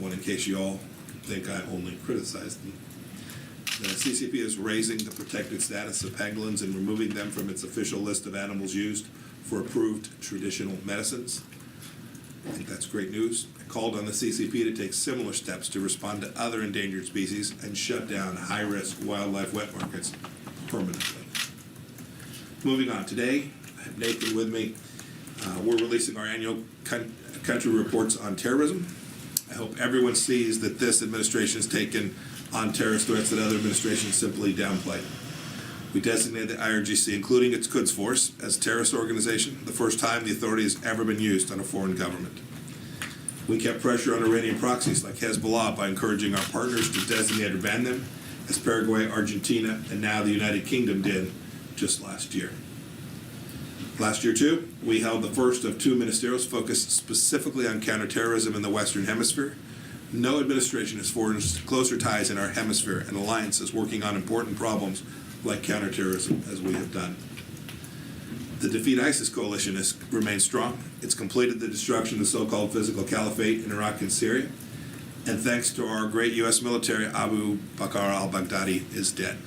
one in case you all think I only criticize them. The CCP is raising the protected status of pangolins and removing them from its official list of animals used for approved traditional medicines. I think that's great news. I called on the CCP to take similar steps to respond to other endangered species and shut down high-risk wildlife wet markets permanently. Moving on, today, I have Nathan with me. We're releasing our annual country reports on terrorism. I hope everyone sees that this administration has taken on terrorist threats that other administrations simply downplay. We designated the IRGC, including its Quds Force, as a terrorist organization, the first time the authority has ever been used on a foreign government. We kept pressure on Iranian proxies like Hezbollah by encouraging our partners to designate or ban them, as Paraguay, Argentina, and now the United Kingdom did just last year. Last year, too, we held the first of two ministerials focused specifically on counterterrorism in the Western Hemisphere. No administration has forged closer ties in our hemisphere and alliances working on important problems like counterterrorism as we have done. The Defeat ISIS coalition has remained strong. It's completed the destruction of the so-called physical caliphate in Iraq and Syria. And thanks to our great U.S. military, Abu Bakr al-Baghdadi is dead.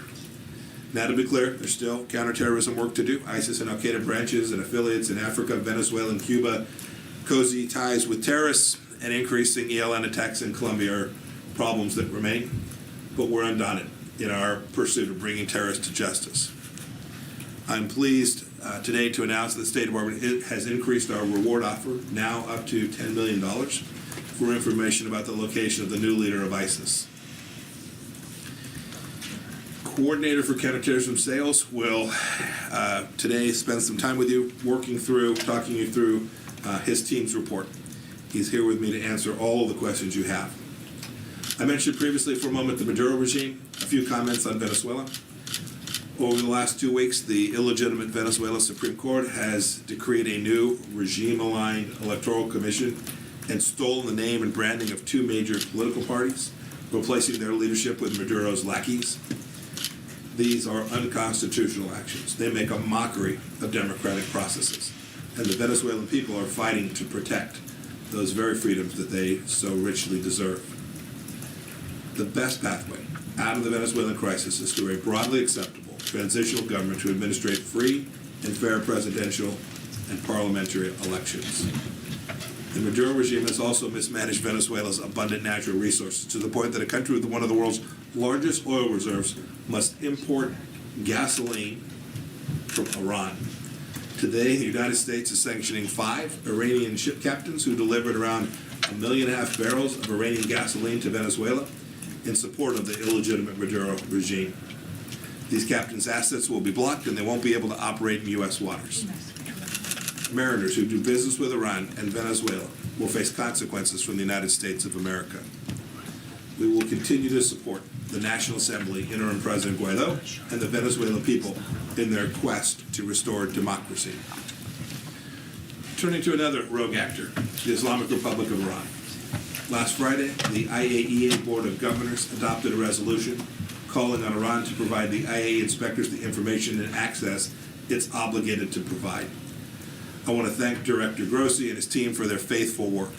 Now, to be clear, there's still counterterrorism work to do. ISIS and Al-Qaeda branches and affiliates in Africa, Venezuela, and Cuba, cozy ties with terrorists, and increasing ELN attacks in Colombia are problems that remain. But we're undaunted in our pursuit of bringing terrorists to justice. I'm pleased today to announce that the State Department has increased our reward offer, now up to $10 million, for information about the location of the new leader of ISIS. Coordinator for counterterrorism sales will today spend some time with you, talking you through his team's report. He's here with me to answer all of the questions you have. I mentioned previously for a moment the Maduro regime. A few comments on Venezuela. Over the last 2 weeks, the illegitimate Venezuela Supreme Court has decreed a new regime-aligned electoral commission and stolen the name and branding of two major political parties, replacing their leadership with Maduro's lackeys. These are unconstitutional actions. They make a mockery of democratic processes, and the Venezuelan people are fighting to protect those very freedoms that they so richly deserve. The best pathway out of the Venezuelan crisis is through a broadly acceptable transitional government to administrate free and fair presidential and parliamentary elections. The Maduro regime has also mismanaged Venezuela's abundant natural resources to the point that a country with one of the world's largest oil reserves must import gasoline from Iran. Today, the United States is sanctioning 5 Iranian ship captains who delivered around 1.5 million barrels of Iranian gasoline to Venezuela in support of the illegitimate Maduro regime. These captains' assets will be blocked and they won't be able to operate in U.S. waters. Mariners who do business with Iran and Venezuela will face consequences from the United States of America. We will continue to support the National Assembly, Interim President Guaido, and the Venezuelan people in their quest to restore democracy. Turning to another rogue actor, the Islamic Republic of Iran. Last Friday, the IAEA Board of Governors adopted a resolution calling on Iran to provide the IAEA inspectors the information and access it's obligated to provide. I want to thank Director Grossi and his team for their faithful work.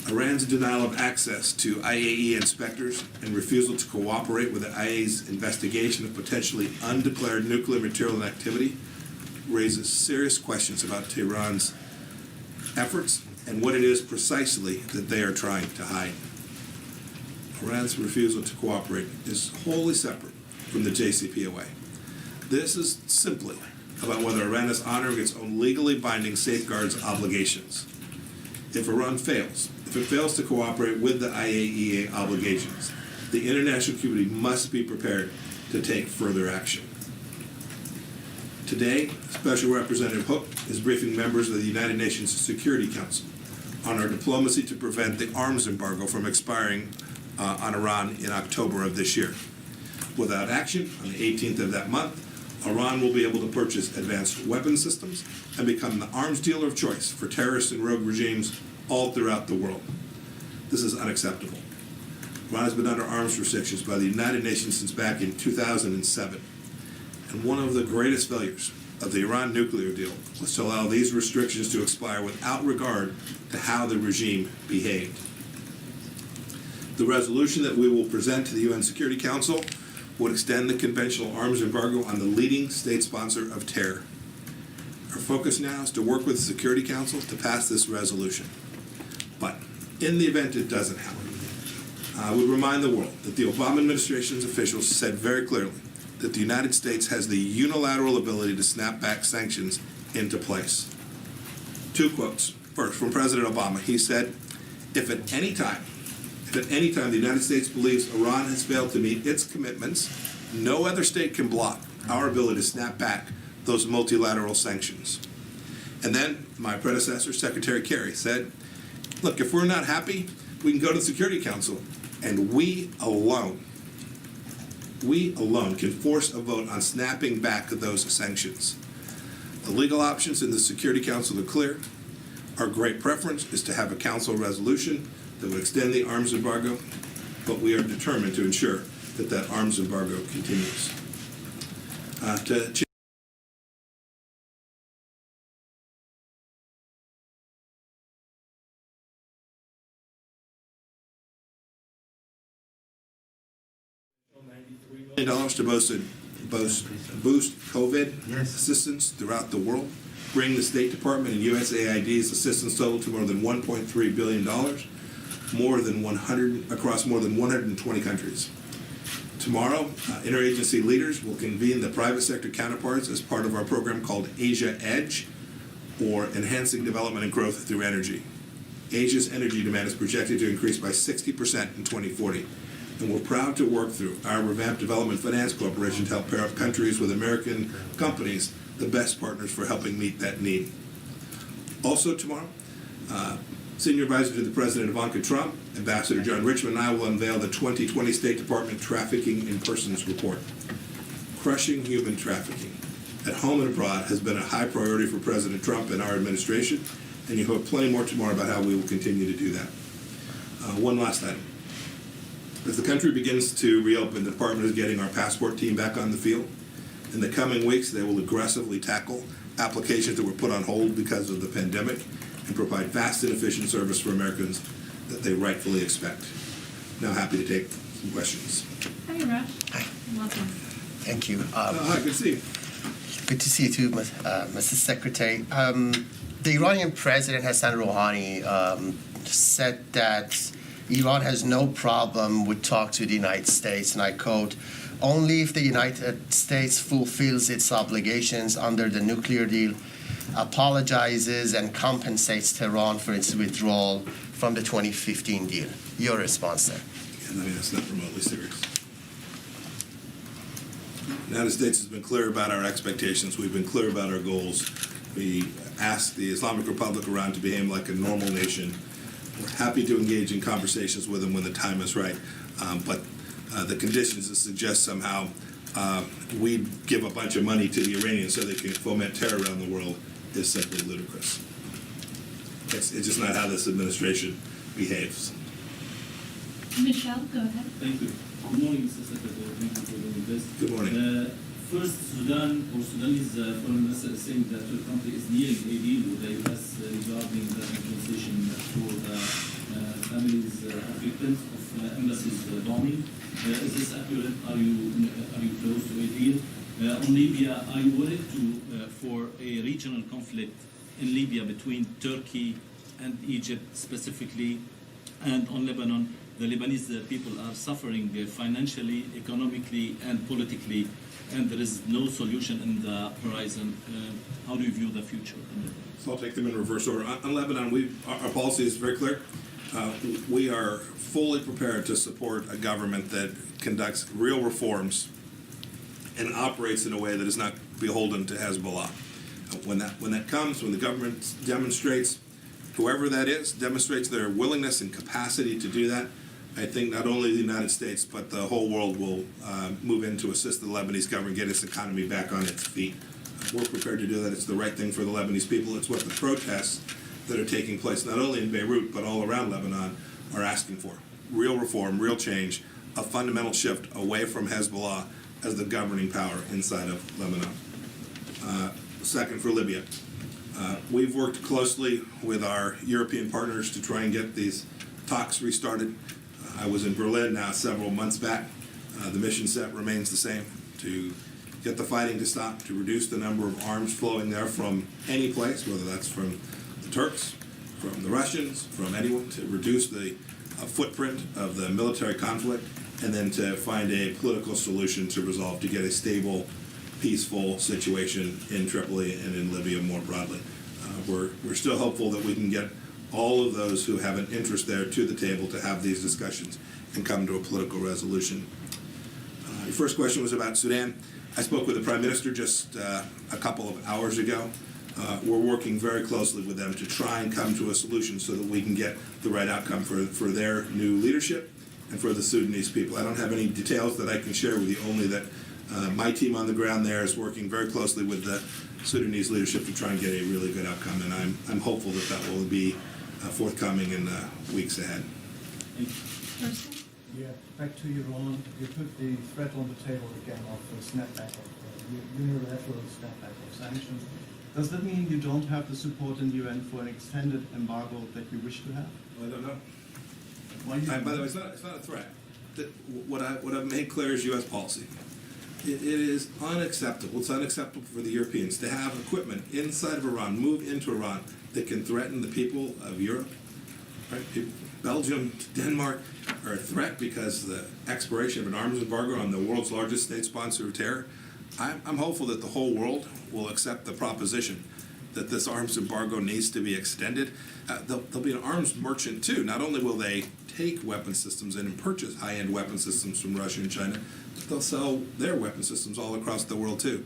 Iran's denial of access to IAEA inspectors and refusal to cooperate with the IAEA's investigation of potentially undeclared nuclear material and activity raises serious questions about Tehran's efforts and what it is precisely that they are trying to hide. Iran's refusal to cooperate is wholly separate from the JCPOA. This is simply about whether Iran is honoring its own legally binding safeguards obligations. If Iran fails, if it fails to cooperate with the IAEA obligations, the international community must be prepared to take further action. Today, Special Representative Hook is briefing members of the United Nations Security Council on our diplomacy to prevent the arms embargo from expiring on Iran in October of this year. Without action, on the 18th of that month, Iran will be able to purchase advanced weapon systems and become the arms dealer of choice for terrorist and rogue regimes all throughout the world. This is unacceptable. Iran has been under arms restrictions by the United Nations since back in 2007. And one of the greatest failures of the Iran nuclear deal was to allow these restrictions to expire without regard to how the regime behaved. The resolution that we will present to the UN Security Council would extend the conventional arms embargo on the leading state sponsor of terror. Our focus now is to work with the Security Council to pass this resolution. But in the event it doesn't happen, I would remind the world that the Obama administration's officials said very clearly that the United States has the unilateral ability to snap back sanctions into place. Two quotes. First, from President Obama. He said, if at any time the United States believes Iran has failed to meet its commitments, no other state can block our ability to snap back those multilateral sanctions. And then my predecessor, Secretary Kerry, said, look, if we're not happy, we can go to the Security Council, and we alone can force a vote on snapping back those sanctions. The legal options in the Security Council are clear. Our great preference is to have a council resolution that would extend the arms embargo, but we are determined to ensure that that arms embargo continues. $90 to boost COVID assistance throughout the world, bring the State Department and USAID's assistance total to more than $1.3 billion, across more than 120 countries. Tomorrow, interagency leaders will convene the private sector counterparts as part of our program called Asia Edge, or Enhancing Development and Growth Through Energy. Asia's energy demand is projected to increase by 60% in 2040. And we're proud to work through our revamped Development Finance Corporation to help pair up countries with American companies, the best partners for helping meet that need. Also tomorrow, Senior Advisor to the President Ivanka Trump, Ambassador John Richmond, and I will unveil the 2020 State Department Trafficking in Persons Report. Crushing human trafficking at home and abroad has been a high priority for President Trump and our administration, and you have plenty more tomorrow about how we will continue to do that. One last item. As the country begins to reopen, the Department is getting our passport team back on the field. In the coming weeks, they will aggressively tackle applications that were put on hold because of the pandemic and provide fast and efficient service for Americans that they rightfully expect. Now happy to take some questions. Hi, Raj. Hi. Welcome. Thank you. Hi, good to see you. Good to see you too, Mrs. Secretary. The Iranian President Hassan Rouhani said that Iran has no problem with talk to the United States, and I quote, only if the United States fulfills its obligations under the nuclear deal, apologizes and compensates Tehran for its withdrawal from the 2015 deal. Your response there? Yeah, I mean, that's not remotely serious. The United States has been clear about our expectations. We've been clear about our goals. We asked the Islamic Republic Iran to behave like a normal nation. We're happy to engage in conversations with them when the time is right. But the conditions that suggest somehow we give a bunch of money to the Iranians so they can foment terror around the world is simply ludicrous. It's just not how this administration behaves. Michelle, go ahead. Thank you. Good morning, Mr. Secretary. Thank you for doing this. Good morning. First, Sudanese foreign minister is saying that your country is nearing a deal with the U.S. Regarding the compensation for the families of victims of embassies bombing. Is this accurate? Are you close to a deal? On Libya, are you willing to for a regional conflict in Libya between Turkey and Egypt specifically, and on Lebanon? The Lebanese people are suffering financially, economically, and politically, and there is no solution in the horizon. How do you view the future? So I'll take them in reverse order. On Lebanon, our policy is very clear. We are fully prepared to support a government that conducts real reforms and operates in a way that is not beholden to Hezbollah. When that comes, when the government demonstrates, whoever that is, demonstrates their willingness and capacity to do that, I think not only the United States, but the whole world will move in to assist the Lebanese government get its economy back on its feet. We're prepared to do that. It's the right thing for the Lebanese people. It's what the protests that are taking place not only in Beirut, but all around Lebanon are asking for. Real reform, real change, a fundamental shift away from Hezbollah as the governing power inside of Lebanon. Second, for Libya. We've worked closely with our European partners to try and get these talks restarted. I was in Berlin now several months back. The mission set remains the same, to get the fighting to stop, to reduce the number of arms flowing there from any place, whether that's from the Turks, from the Russians, from anyone, to reduce the footprint of the military conflict, and then to find a political solution to resolve, to get a stable, peaceful situation in Tripoli and in Libya more broadly. We're still hopeful that we can get all of those who have an interest there to the table to have these discussions and come to a political resolution. Your first question was about Sudan. I spoke with the Prime Minister just a couple of hours ago. We're working very closely with them to try and come to a solution so that we can get the right outcome for their new leadership and for the Sudanese people. I don't have any details that I can share with you, only that my team on the ground there is working very closely with the Sudanese leadership to try and get a really good outcome, and I'm hopeful that that will be forthcoming in the weeks ahead. Person? Yeah, back to Iran. You put the threat on the table again of a snapback of unilateral snapback of sanctions. Does that mean you don't have the support in the UN for an extended embargo that you wish to have? Well, I don't know. Why you By the way, it's not a threat. What I've made clear is U.S. policy. It is unacceptable. It's unacceptable for the Europeans to have equipment inside of Iran, move into Iran, that can threaten the people of Europe. Right? Belgium, Denmark are a threat because of the expiration of an arms embargo on the world's largest state sponsor of terror. I'm hopeful that the whole world will accept the proposition that this arms embargo needs to be extended. There'll be an arms merchant too. Not only will they take weapon systems in and purchase high-end weapon systems from Russia and China, but they'll sell their weapon systems all across the world too.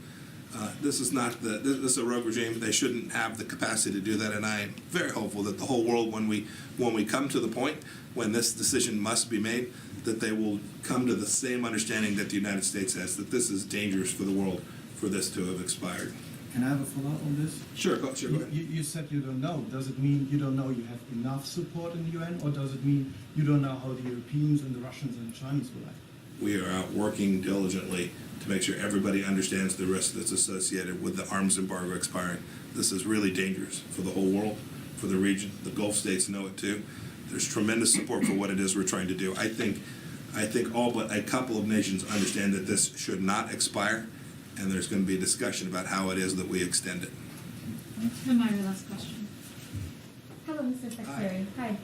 This is a rogue regime. They shouldn't have the capacity to do that, and I'm very hopeful that the whole world, when we come to the point when this decision must be made, that they will come to the same understanding that the United States has, that this is dangerous for the world for this to have expired. Can I have a follow-up on this? Sure, go ahead. You said you don't know. Does it mean you don't know you have enough support in the UN, or does it mean you don't know how the Europeans and the Russians and the Chinese will act? We are out working diligently to make sure everybody understands the risk that's associated with the arms embargo expiring. This is really dangerous for the whole world, for the region. The Gulf states know it too. There's tremendous support for what it is we're trying to do. I think all but a couple of nations understand that this should not expire, and there's going to be a discussion about how it is that we extend it. Myra, last question. Hello, Mr. Secretary. Hi.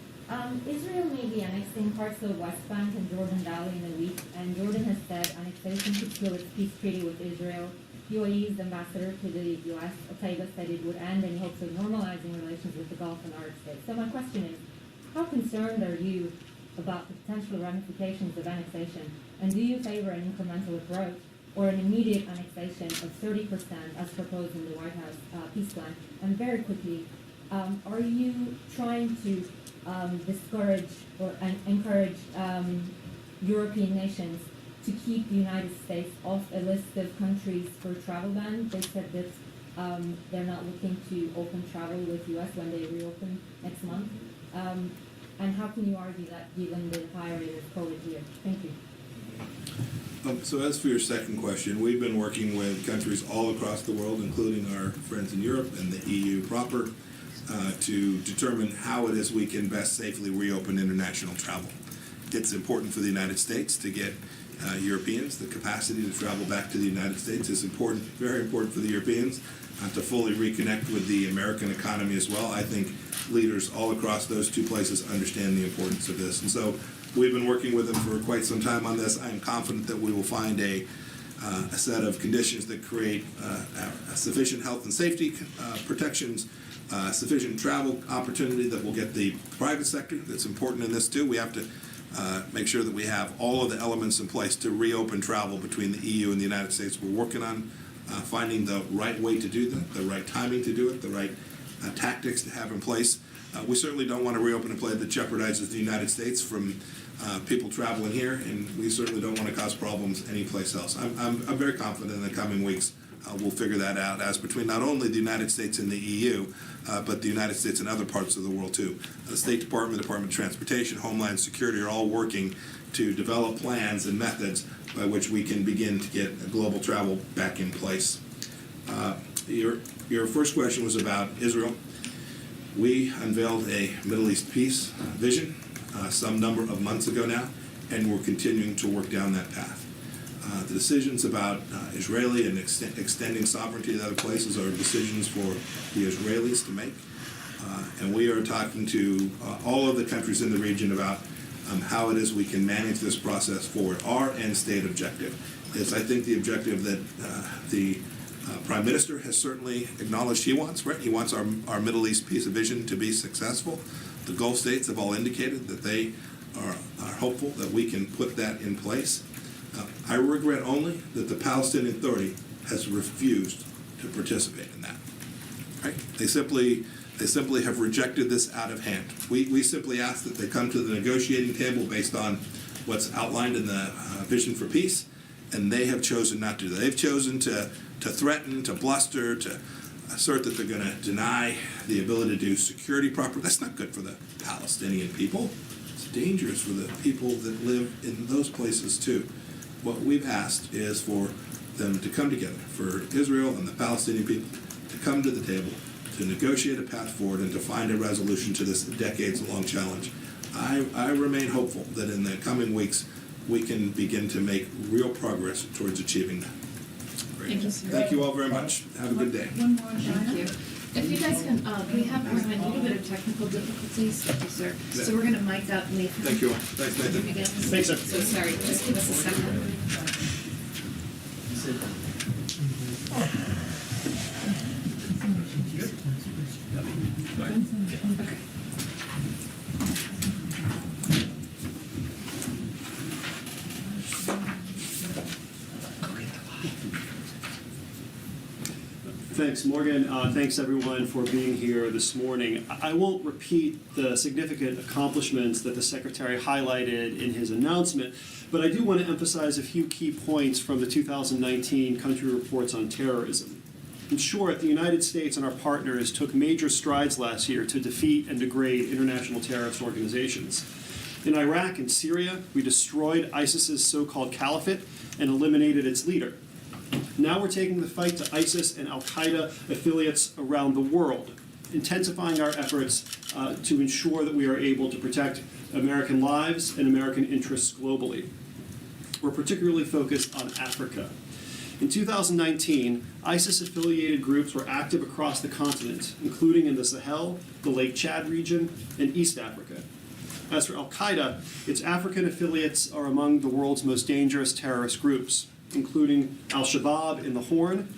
Israel may be annexing parts of the West Bank and Jordan Valley in a week, and Jordan has said annexation could kill its peace treaty with Israel. UAE's ambassador to the U.S., Otaiba, said it would end any hopes of normalizing relations with the Gulf and Arab states. So my question is, how concerned are you about the potential ramifications of annexation, and do you favor an incremental approach or an immediate annexation of 30% as proposed in the White House peace plan? And very quickly, are you trying to discourage or encourage European nations to keep the United States off a list of countries for travel ban? They said that they're not looking to open travel with U.S. when they reopen next month. And how can you argue that given the high rate of COVID here? Thank you. So as for your second question, we've been working with countries all across the world, including our friends in Europe and the EU proper, to determine how it is we can best safely reopen international travel. It's important for the United States to get Europeans. The capacity to travel back to the United States is important, very important for the Europeans, to fully reconnect with the American economy as well. I think leaders all across those two places understand the importance of this. And so we've been working with them for quite some time on this. I'm confident that we will find a set of conditions that create sufficient health and safety protections, sufficient travel opportunity that will get the private sector. That's important in this too. We have to make sure that we have all of the elements in place to reopen travel between the EU and the United States. We're working on finding the right way to do that, the right timing to do it, the right tactics to have in place. We certainly don't want to reopen a play that jeopardizes the United States from people traveling here, and we certainly don't want to cause problems anyplace else. I'm very confident in the coming weeks we'll figure that out as between not only the United States and the EU, but the United States and other parts of the world too. The State Department, Department of Transportation, Homeland Security are all working to develop plans and methods by which we can begin to get global travel back in place. Your first question was about Israel. We unveiled a Middle East peace vision some number of months ago now. and we're continuing to work down that path. The decisions about Israeli and extending sovereignty to other places are decisions for the Israelis to make. And we are talking to all of the countries in the region about how it is we can manage this process forward. Our end state objective is, I think, the objective that the Prime Minister has certainly acknowledged he wants, right? He wants our Middle East peace vision to be successful. The Gulf states have all indicated that they are hopeful that we can put that in place. I regret only that the Palestinian Authority has refused to participate in that. Right? They simply have rejected this out of hand. We simply ask that they come to the negotiating table based on what's outlined in the Vision for Peace, and they have chosen not to. They've chosen to threaten, to bluster, to assert that they're going to deny the ability to do security properly. That's not good for the Palestinian people. It's dangerous for the people that live in those places too. What we've asked is for them to come together, for Israel and the Palestinian people to come to the table, to negotiate a path forward and to find a resolution to this decades-long challenge. I remain hopeful that in the coming weeks we can begin to make real progress towards achieving that. Great. Thank you, sir. Thank you all very much. Have a good day. One more, Thank Joanna. you. If you guys can, we're having a little bit of technical difficulties, thank you, sir. So we're gonna mic up Nathan. Thank you all. Thanks, Nathan. Again. Thanks, sir. So sorry, just give us a second. Okay. Thanks, Morgan. Thanks, everyone, for being here this morning. I won't repeat the significant accomplishments that the Secretary highlighted in his announcement, but I do want to emphasize a few key points from the 2019 country reports on terrorism. In short, the United States and our partners took major strides last year to defeat and degrade international terrorist organizations. In Iraq and Syria, we destroyed ISIS's so-called caliphate and eliminated its leader. Now we're taking the fight to ISIS and al-Qaeda affiliates around the world, intensifying our efforts to ensure that we are able to protect American lives and American interests globally. We're particularly focused on Africa. In 2019, ISIS-affiliated groups were active across the continent, including in the Sahel, the Lake Chad region, and East Africa. As for al-Qaeda, its African affiliates are among the world's most dangerous terrorist groups, including al-Shabaab in the Horn,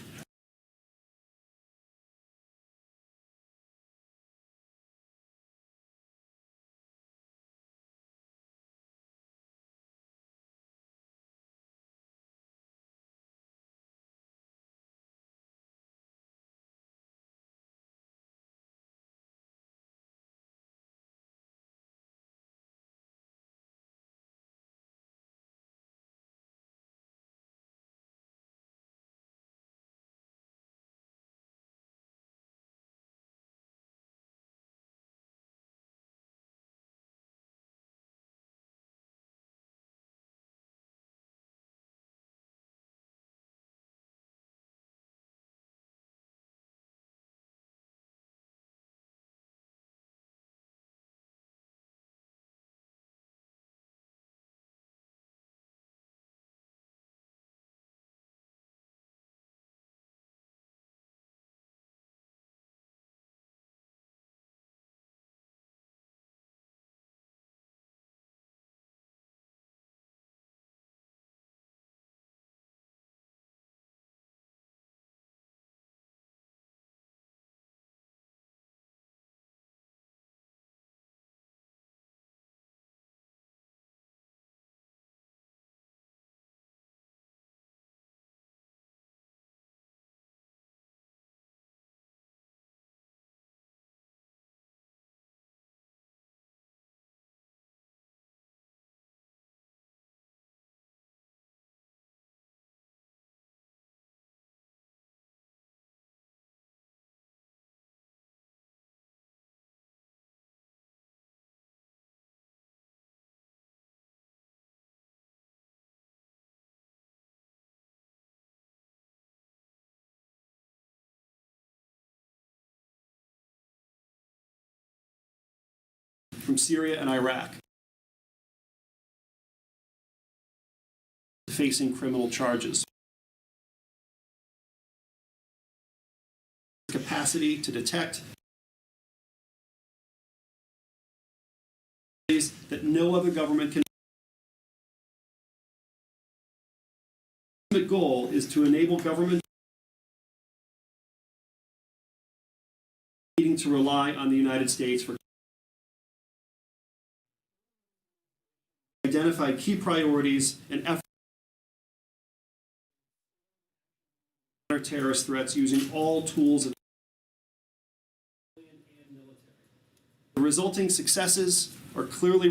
from Syria and Iraq. facing criminal charges. Capacity to detect that no other government can. The ultimate goal is to enable government needing to rely on the United States for identify key priorities and efforts to counter terrorist threats using all tools of the resulting successes are clearly.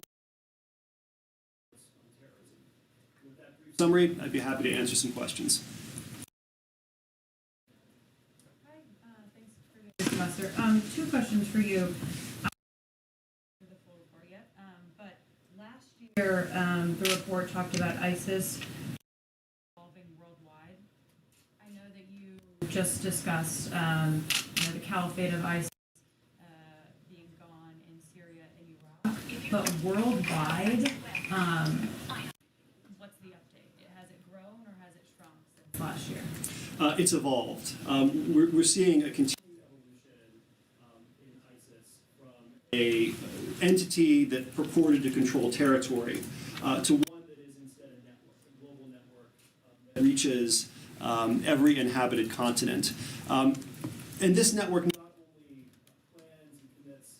With that brief summary, I'd be happy to answer some questions. Hi, thanks for your Professor. Two questions for you. The full report yet, but last year the report talked about ISIS evolving worldwide. I know that you just discussed the caliphate of ISIS being gone in Syria and Iraq, but worldwide, what's the update? Has it grown or has it shrunk since last year? It's evolved. We're seeing a continued evolution in ISIS from a entity that purported to control territory to one that is instead a network, a global network that reaches every inhabited continent. And this network not only plans and commits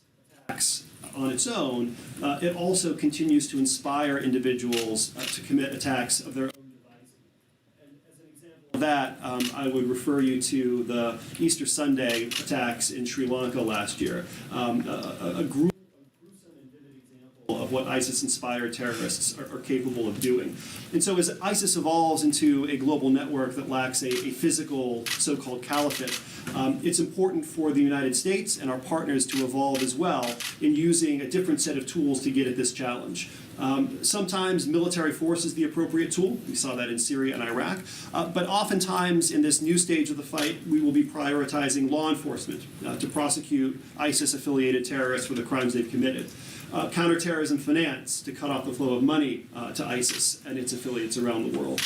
attacks on its own, it also continues to inspire individuals to commit attacks of their own devising. And as an example of that, I would refer you to the Easter Sunday attacks in Sri Lanka last year. A gruesome and vivid example of what ISIS-inspired terrorists are capable of doing. And so as ISIS evolves into a global network that lacks a physical so-called caliphate, it's important for the United States and our partners to evolve as well in using a different set of tools to get at this challenge. Sometimes military force is the appropriate tool. We saw that in Syria and Iraq. But oftentimes in this new stage of the fight, we will be prioritizing law enforcement to prosecute ISIS-affiliated terrorists for the crimes they've committed. Counterterrorism finance to cut off the flow of money to ISIS and its affiliates around the world.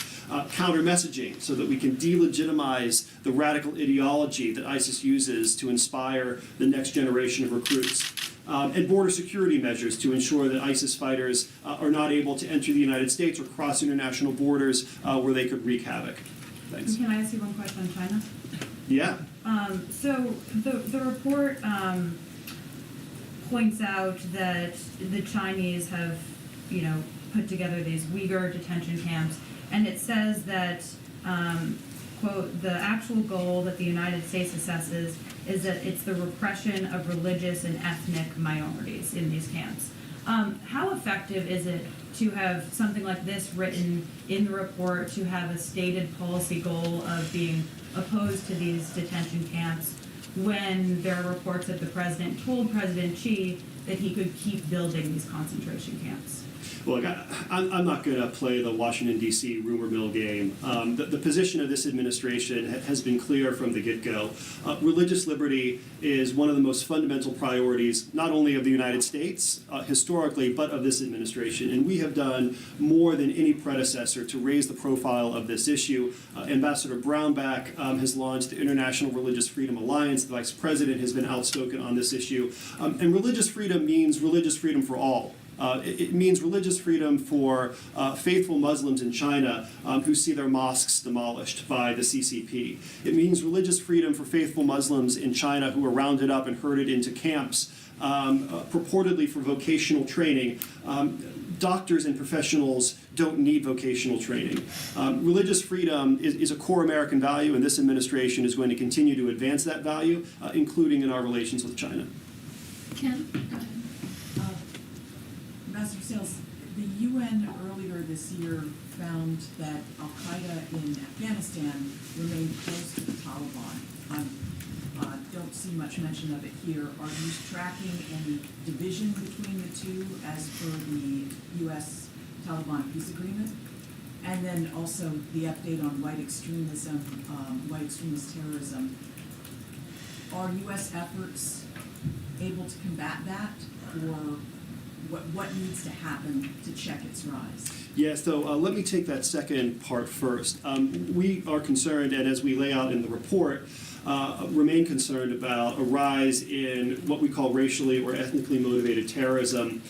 Counter-messaging so that we can delegitimize the radical ideology that ISIS uses to inspire the next generation of recruits. And border security measures to ensure that ISIS fighters are not able to enter the United States or cross international borders where they could wreak havoc. Thanks. Can I ask you one question on China? Yeah. So the report points out that the Chinese have, put together these Uyghur detention camps, and it says that, quote, the actual goal that the United States assesses is that it's the repression of religious and ethnic minorities in these camps. How effective is it to have something like this written in the report, to have a stated policy goal of being opposed to these detention camps, when there are reports that the president told President Xi that he could keep building these concentration camps? Well, look, I'm not going to play the Washington, D.C. rumor mill game. The position of this administration has been clear from the get-go. Religious liberty is one of the most fundamental priorities, not only of the United States historically, but of this administration. And we have done more than any predecessor to raise the profile of this issue. Ambassador Brownback has launched the International Religious Freedom Alliance. The Vice President has been outspoken on this issue. And religious freedom means religious freedom for all. It means religious freedom for faithful Muslims in China who see their mosques demolished by the CCP. It means religious freedom for faithful Muslims in China who are rounded up and herded into camps purportedly for vocational training. Doctors and professionals don't need vocational training. Religious freedom is a core American value, and this administration is going to continue to advance that value, including in our relations with China. Ken? Ambassador Sales, the UN earlier this year found that al-Qaeda in Afghanistan remained close to the Taliban. I don't see much mention of it here. Are you tracking any division between the two as per the U.S.-Taliban peace agreement? And then also the update on white extremism, white extremist terrorism. Are U.S. efforts able to combat that, or what needs to happen to check its rise? Yeah, so let me take that second part first. We are concerned, and as we lay out in the report, remain concerned about a rise in what we call racially or ethnically motivated terrorism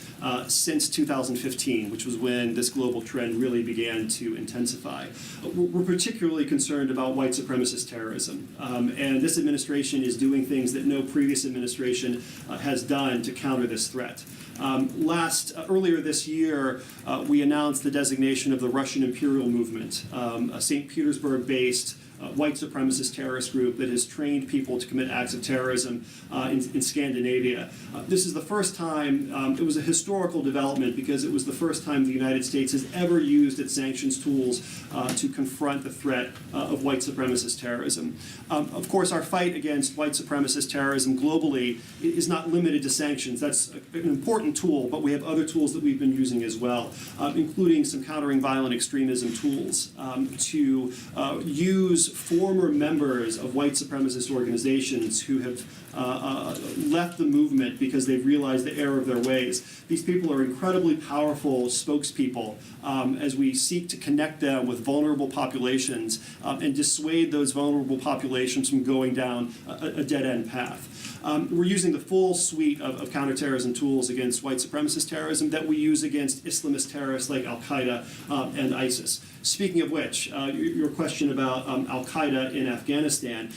since 2015, which was when this global trend really began to intensify. We're particularly concerned about white supremacist terrorism, and this administration is doing things that no previous administration has done to counter this threat. Earlier this year, we announced the designation of the Russian Imperial Movement, a St. Petersburg-based white supremacist terrorist group that has trained people to commit acts of terrorism in Scandinavia. This is the first time, it was a historical development because it was the first time the United States has ever used its sanctions tools to confront the threat of white supremacist terrorism. Of course, our fight against white supremacist terrorism globally is not limited to sanctions. That's an important tool, but we have other tools that we've been using as well, including some countering violent extremism tools to use former members of white supremacist organizations who have left the movement because they've realized the error of their ways. These people are incredibly powerful spokespeople as we seek to connect them with vulnerable populations and dissuade those vulnerable populations from going down a dead-end path. We're using the full suite of counterterrorism tools against white supremacist terrorism that we use against Islamist terrorists like Al-Qaeda and ISIS. Speaking of which, your question about Al-Qaeda in Afghanistan,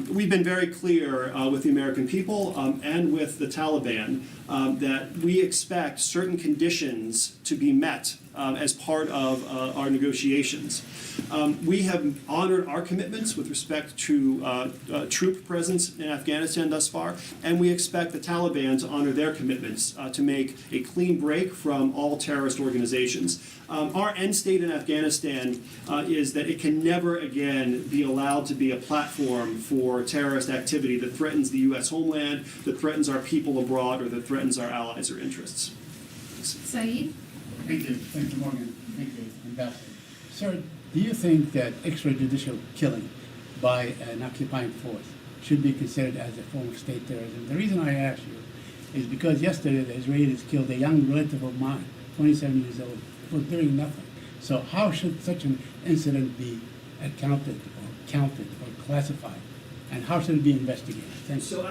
we've been very clear with the American people and with the Taliban that we expect certain conditions to be met as part of our negotiations. We have honored our commitments with respect to troop presence in Afghanistan thus far, and we expect the Taliban to honor their commitments to make a clean break from all terrorist organizations. Our end state in Afghanistan is that it can never again be allowed to be a platform for terrorist activity that threatens the U.S. homeland, that threatens our people abroad, or that threatens our allies or interests. Saeed? Thank you. Thank you, Morgan. Thank you, Ambassador. Sir, do you think that extrajudicial killing by an occupying force should be considered as a form of state terrorism? The reason I ask you is because yesterday the Israelis killed a young relative of mine, 27 years old, for doing nothing. So how should such an incident be accounted or counted or classified? And how should it be investigated? Thank you. So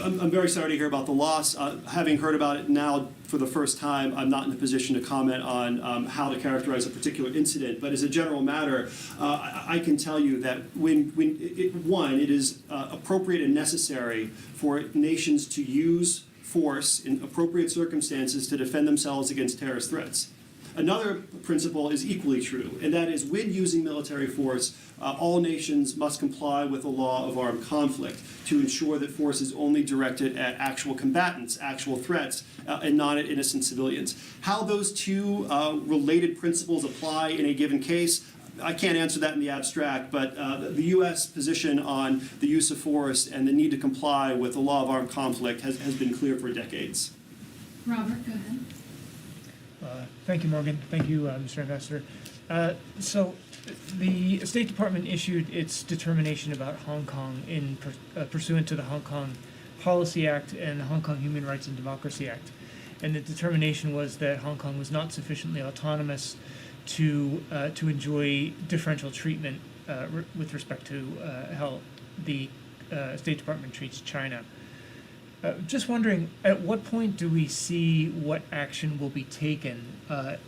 I'm very sorry to hear about the loss. Having heard about it now for the first time, I'm not in a position to comment on how to characterize a particular incident. But as a general matter, I can tell you that it is appropriate and necessary for nations to use force in appropriate circumstances to defend themselves against terrorist threats. Another principle is equally true, and that is when using military force, all nations must comply with the law of armed conflict to ensure that force is only directed at actual combatants, actual threats, and not at innocent civilians. How those two related principles apply in a given case, I can't answer that in the abstract, but the U.S. position on the use of force and the need to comply with the law of armed conflict has been clear for decades. Robert, go ahead. Thank you, Morgan. Thank you, Mr. Ambassador. So the State Department issued its determination about Hong Kong in pursuant to the Hong Kong Policy Act and the Hong Kong Human Rights and Democracy Act. And the determination was that Hong Kong was not sufficiently autonomous to enjoy differential treatment with respect to how the State Department treats China. Just wondering, at what point do we see what action will be taken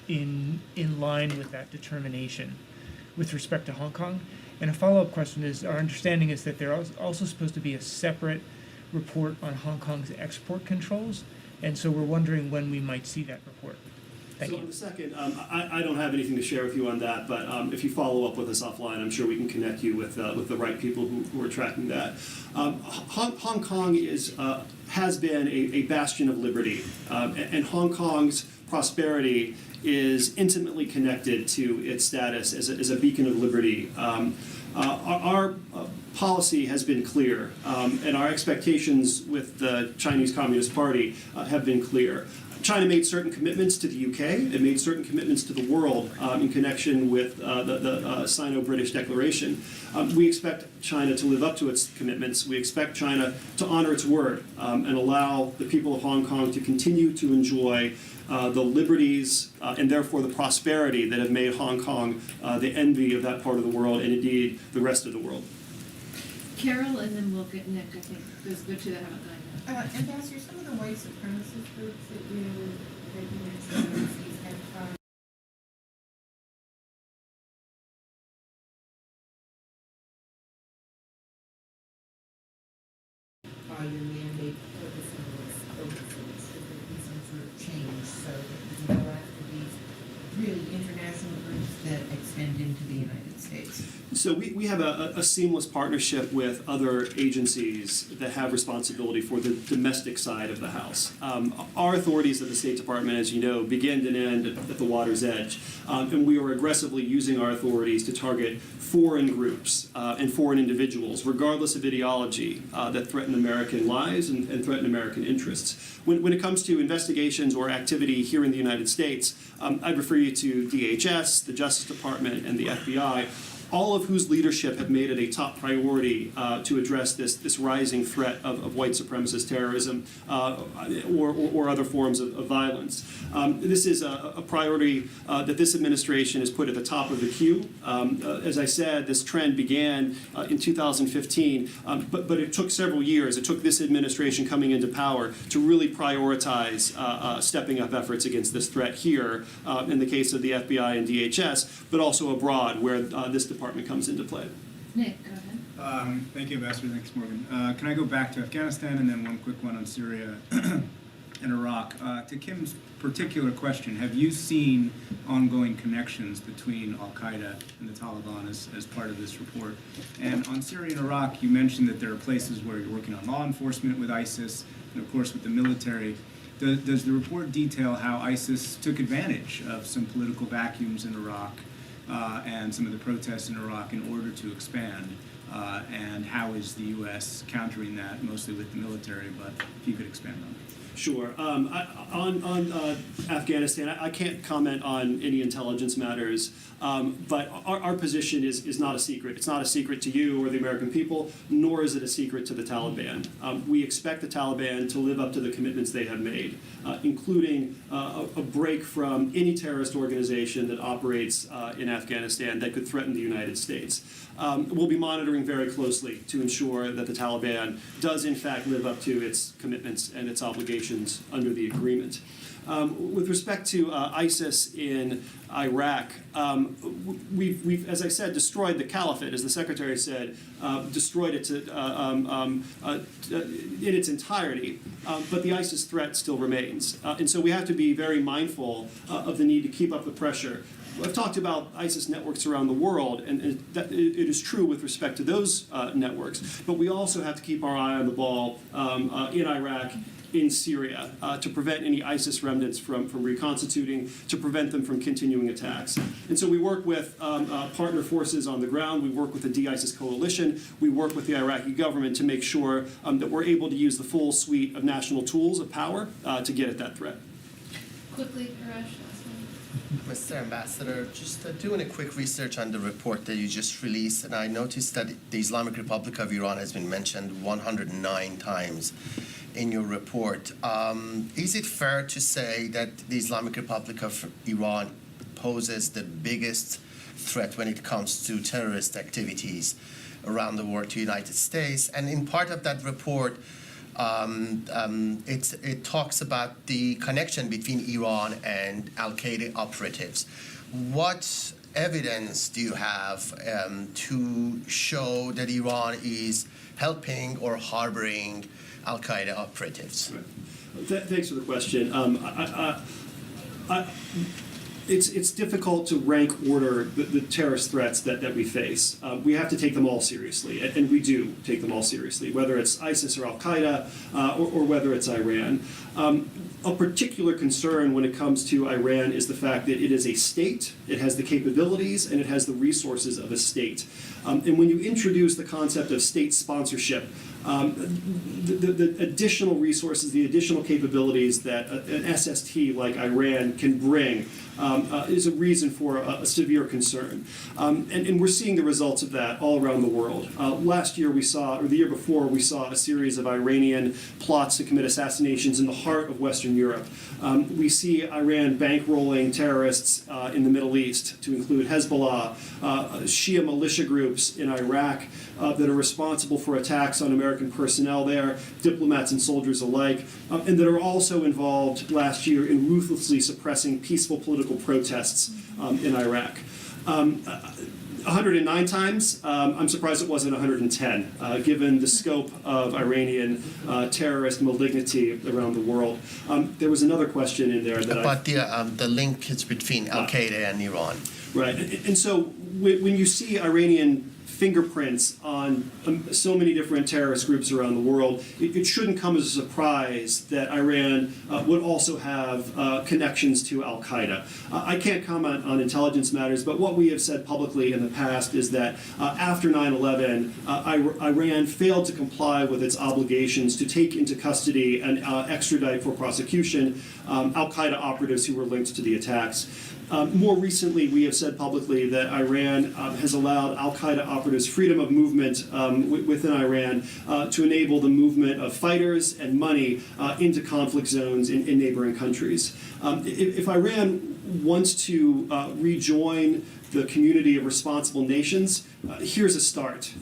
in line with that determination with respect to Hong Kong? And a follow-up question is, our understanding is that there is also supposed to be a separate report on Hong Kong's export controls, and so we're wondering when we might see that report. Thank you. On the second, I don't have anything to share with you on that, but if you follow up with us offline, I'm sure we can connect you with the right people who are tracking that. Hong Kong has been a bastion of liberty, and Hong Kong's prosperity is intimately connected to its status as a beacon of liberty. Our policy has been clear, and our expectations with the Chinese Communist Party have been clear. China made certain commitments to the UK. It made certain commitments to the world in connection with the Sino-British Declaration. We expect China to live up to its commitments. We expect China to honor its word and allow the people of Hong Kong to continue to enjoy the liberties and therefore the prosperity that have made Hong Kong the envy of that part of the world and indeed the rest of the world. Carol, and then we'll get Nick, I think. There's the two that haven't gone yet. Ambassador, some of the white supremacist groups that you mentioned overseas have your mandate for the symbols overseas is there be some sort of change so that you can go after these really international groups that extend into the United States? So we have a seamless partnership with other agencies that have responsibility for the domestic side of the house. Our authorities at the State Department, as you know, begin and end at the water's edge. And we are aggressively using our authorities to target foreign groups and foreign individuals, regardless of ideology, that threaten American lives and threaten American interests. When it comes to investigations or activity here in the United States, I'd refer you to DHS, the Justice Department, and the FBI, all of whose leadership have made it a top priority to address this rising threat of white supremacist terrorism or other forms of violence. This is a priority that this administration has put at the top of the queue. As I said, this trend began in 2015, but it took several years. It took this administration coming into power to really prioritize stepping up efforts against this threat here, in the case of the FBI and DHS, but also abroad, where this department comes into play. Nick, go ahead. Thank you, Ambassador. Thanks, Morgan. Can I go back to Afghanistan and then one quick one on Syria and Iraq? To Kim's particular question, have you seen ongoing connections between al-Qaeda and the Taliban as part of this report? And on Syria and Iraq, you mentioned that there are places where you're working on law enforcement with ISIS and, of course, with the military. Does the report detail how ISIS took advantage of some political vacuums in Iraq and some of the protests in Iraq in order to expand? And how is the U.S. countering that, mostly with the military, but if you could expand on it. Sure. On Afghanistan, I can't comment on any intelligence matters, but our position is not a secret. It's not a secret to you or the American people, nor is it a secret to the Taliban. We expect the Taliban to live up to the commitments they have made, including a break from any terrorist organization that operates in Afghanistan that could threaten the United States. We'll be monitoring very closely to ensure that the Taliban does in fact live up to its commitments and its obligations under the agreement. With respect to ISIS in Iraq, we've, as I said, destroyed the caliphate, as the Secretary said, destroyed it in its entirety, but the ISIS threat still remains. And so we have to be very mindful of the need to keep up the pressure. I've talked about ISIS networks around the world, and that it is true with respect to those networks, but we also have to keep our eye on the ball in Iraq, in Syria, to prevent any ISIS remnants from reconstituting, to prevent them from continuing attacks. And so we work with partner forces on the ground, we work with the de-ISIS coalition, we work with the Iraqi government to make sure that we're able to use the full suite of national tools of power to get at that threat. Quickly, Arash. Mr. Ambassador, just doing a quick research on the report that you just released, and I noticed that the Islamic Republic of Iran has been mentioned 109 times in your report. Is it fair to say that the Islamic Republic of Iran poses the biggest threat when it comes to terrorist activities around the world to the United States? And in part of that report, it talks about the connection between Iran and al-Qaeda operatives. What evidence do you have to show that Iran is helping or harboring al-Qaeda operatives? Thanks for the question. It's difficult to rank order the terrorist threats that we face. We have to take them all seriously, and we do take them all seriously, whether it's ISIS or Al-Qaeda or whether it's Iran. Of particular concern when it comes to Iran is the fact that it is a state, it has the capabilities, and it has the resources of a state. And when you introduce the concept of state sponsorship, the additional resources, the additional capabilities that an SST like Iran can bring is a reason for a severe concern. And we're seeing the results of that all around the world. Last year we saw, or the year before, we saw a series of Iranian plots to commit assassinations in the heart of Western Europe. We see Iran bankrolling terrorists in the Middle East, to include Hezbollah, Shia militia groups in Iraq that are responsible for attacks on American personnel there, diplomats and soldiers alike, and that are also involved last year in ruthlessly suppressing peaceful political protests in Iraq. 109 times, I'm surprised it wasn't 110, given the scope of Iranian terrorist malignity around the world. There was another question in there that about the linkage between Al-Qaeda and Iran. Right, and so when you see Iranian fingerprints on so many different terrorist groups around the world, it shouldn't come as a surprise that Iran would also have connections to Al-Qaeda. I can't comment on intelligence matters, but what we have said publicly in the past is that after 9/11, Iran failed to comply with its obligations to take into custody and extradite for prosecution Al-Qaeda operatives who were linked to the attacks. More recently, we have said publicly that Iran has allowed Al-Qaeda operatives freedom of movement within Iran to enable the movement of fighters and money into conflict zones in neighboring countries. If Iran wants to rejoin the community of responsible nations, here's a start.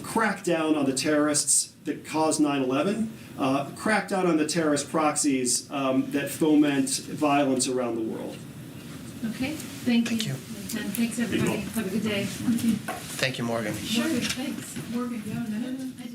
Crack down on the terrorists that caused 9/11, crack down on the terrorist proxies that foment violence around the world. Okay, thank you. Thank you. And thanks, everybody. Have a good day. Thank you, Morgan. Morgan, thanks. Morgan, you have a minute? I do.